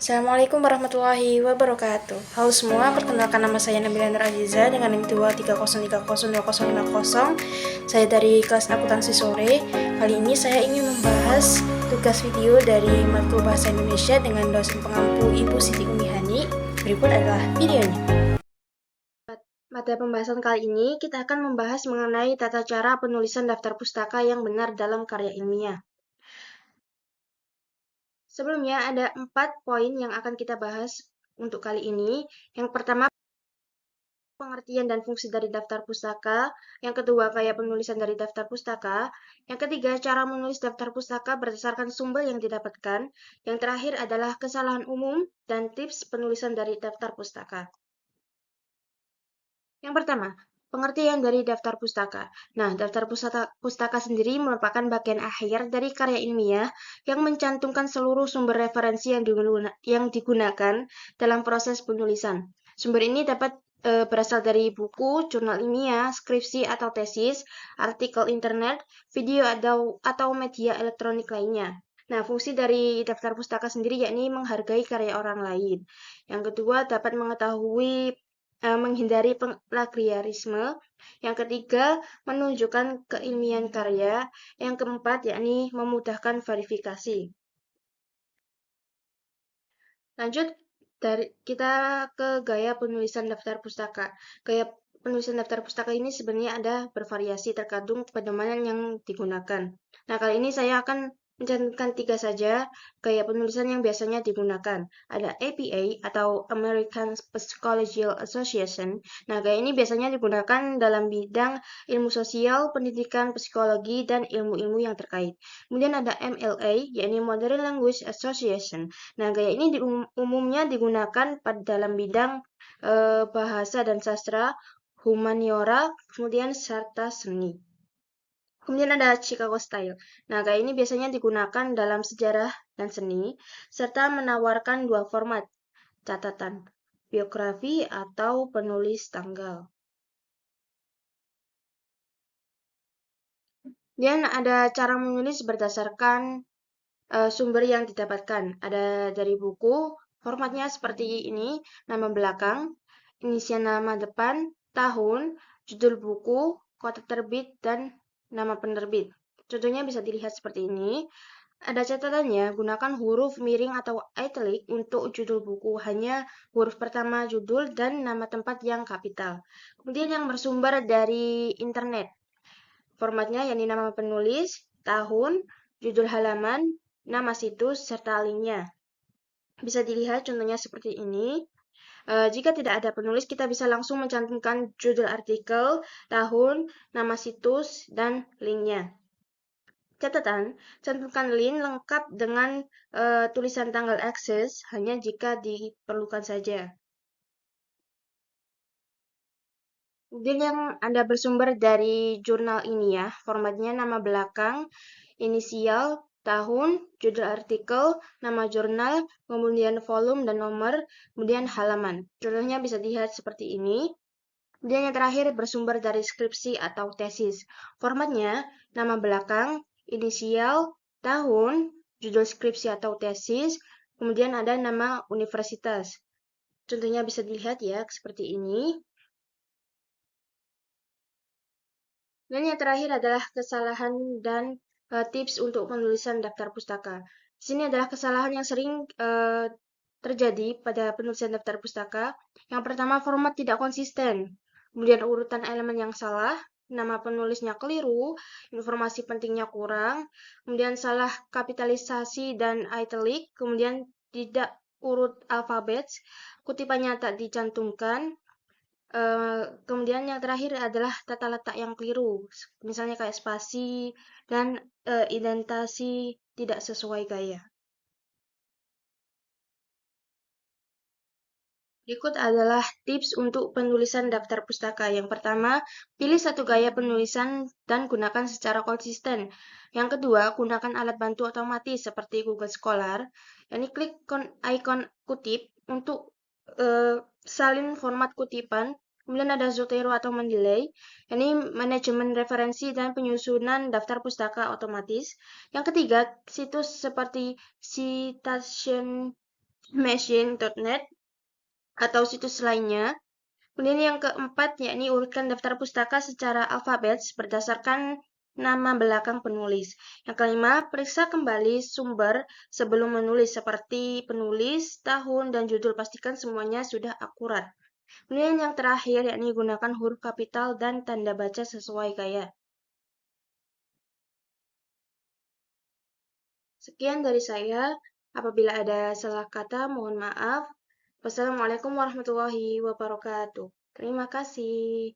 Assalamualaikum warahmatullahi wabarakatuh. Halo semua, perkenalkan nama saya Nabila Nur Aziza dengan NIM 230302050. Saya dari kelas akuntansi sore. Kali ini saya ingin membahas tugas video dari matkul bahasa Indonesia dengan dosen pengampu Ibu Siti Umihani. Berikut adalah videonya. Pada pembahasan kali ini, kita akan membahas mengenai tata cara penulisan daftar pustaka yang benar dalam karya ilmiah. Sebelumnya ada 4 poin yang akan kita bahas untuk kali ini. Yang pertama, pengertian dan fungsi dari daftar pustaka. Yang kedua, gaya penulisan dari daftar pustaka. Yang ketiga, cara menulis daftar pustaka berdasarkan sumber yang didapatkan. Yang terakhir adalah kesalahan umum dan tips penulisan dari daftar pustaka. Yang pertama, pengertian dari daftar pustaka. Nah, daftar pustaka sendiri merupakan bagian akhir dari karya ilmiah yang mencantumkan seluruh sumber referensi yang digunakan dalam proses penulisan. Sumber ini dapat berasal dari buku, jurnal ilmiah, skripsi atau tesis, artikel internet, video atau media elektronik lainnya. Nah, fungsi dari daftar pustaka sendiri yakni menghargai karya orang lain. Yang kedua, dapat menghindari plagiarisme. Yang ketiga, menunjukkan keilmian karya. Yang keempat, yakni memudahkan verifikasi. Lanjut, kita ke gaya penulisan daftar pustaka. Gaya penulisan daftar pustaka ini sebenarnya ada bervariasi tergantung pedoman yang digunakan. Nah, kali ini saya akan mencantumkan 3 saja gaya penulisan yang biasanya digunakan. Ada APA atau American Psychological Association. Nah, gaya ini biasanya digunakan dalam bidang ilmu sosial, pendidikan, psikologi, dan ilmu-ilmu yang terkait. Kemudian ada MLA, yakni Modern Language Association. Nah, gaya ini umumnya digunakan dalam bidang bahasa dan sastra, humaniora, kemudian serta seni. Kemudian ada Chicago Style. Nah, gaya ini biasanya digunakan dalam sejarah dan seni, serta menawarkan 2 format, catatan biografi atau penulis tanggal. Dan ada cara menulis berdasarkan sumber yang didapatkan. Ada dari buku, formatnya seperti ini, nama belakang, inisial nama depan, tahun, judul buku, kota terbit, dan nama penerbit. Contohnya bisa dilihat seperti ini. Ada catatannya, gunakan huruf miring atau italic untuk judul buku, hanya huruf pertama judul dan nama tempat yang kapital. Kemudian yang bersumber dari internet. Formatnya yakni nama penulis, tahun, judul halaman, nama situs, serta linknya. Bisa dilihat contohnya seperti ini. Jika tidak ada penulis, kita bisa langsung mencantumkan judul artikel, tahun, nama situs, dan linknya. Catatan, cantumkan link lengkap dengan tulisan tanggal akses hanya jika diperlukan saja. Kemudian yang Anda bersumber dari jurnal ini ya, formatnya nama belakang, inisial, tahun, judul artikel, nama jurnal, kemudian volume dan nomor, kemudian halaman. Contohnya bisa dilihat seperti ini. Kemudian yang terakhir bersumber dari skripsi atau tesis. Formatnya nama belakang, inisial, tahun, judul skripsi atau tesis, kemudian ada nama universitas. Contohnya bisa dilihat ya, seperti ini. Dan yang terakhir adalah kesalahan dan tips untuk penulisan daftar pustaka. Di sini adalah kesalahan yang sering terjadi pada penulisan daftar pustaka. Yang pertama, format tidak konsisten. Kemudian urutan elemen yang salah, nama penulisnya keliru, informasi pentingnya kurang, kemudian salah kapitalisasi dan italic, kemudian tidak urut alfabet, kutipannya tak dicantumkan, kemudian yang terakhir adalah tata letak yang keliru, misalnya kayak spasi dan indentasi tidak sesuai gaya. Berikut adalah tips untuk penulisan daftar pustaka. Yang pertama, pilih satu gaya penulisan dan gunakan secara konsisten. Yang kedua, gunakan alat bantu otomatis seperti Google Scholar. Ini klik ikon kutip untuk salin format kutipan. Kemudian ada Zotero atau Mendeley. Ini manajemen referensi dan penyusunan daftar pustaka otomatis. Yang ketiga, situs seperti Citation machine.net atau situs lainnya. Kemudian yang keempat, yakni urutkan daftar pustaka secara alfabet berdasarkan nama belakang penulis. Yang kelima, periksa kembali sumber sebelum menulis seperti penulis, tahun, dan judul. Pastikan semuanya sudah akurat. Kemudian yang terakhir, yakni gunakan huruf kapital dan tanda baca sesuai gaya. Sekian dari saya. Apabila ada salah kata, mohon maaf. Wassalamualaikum warahmatullahi wabarakatuh. Terima kasih.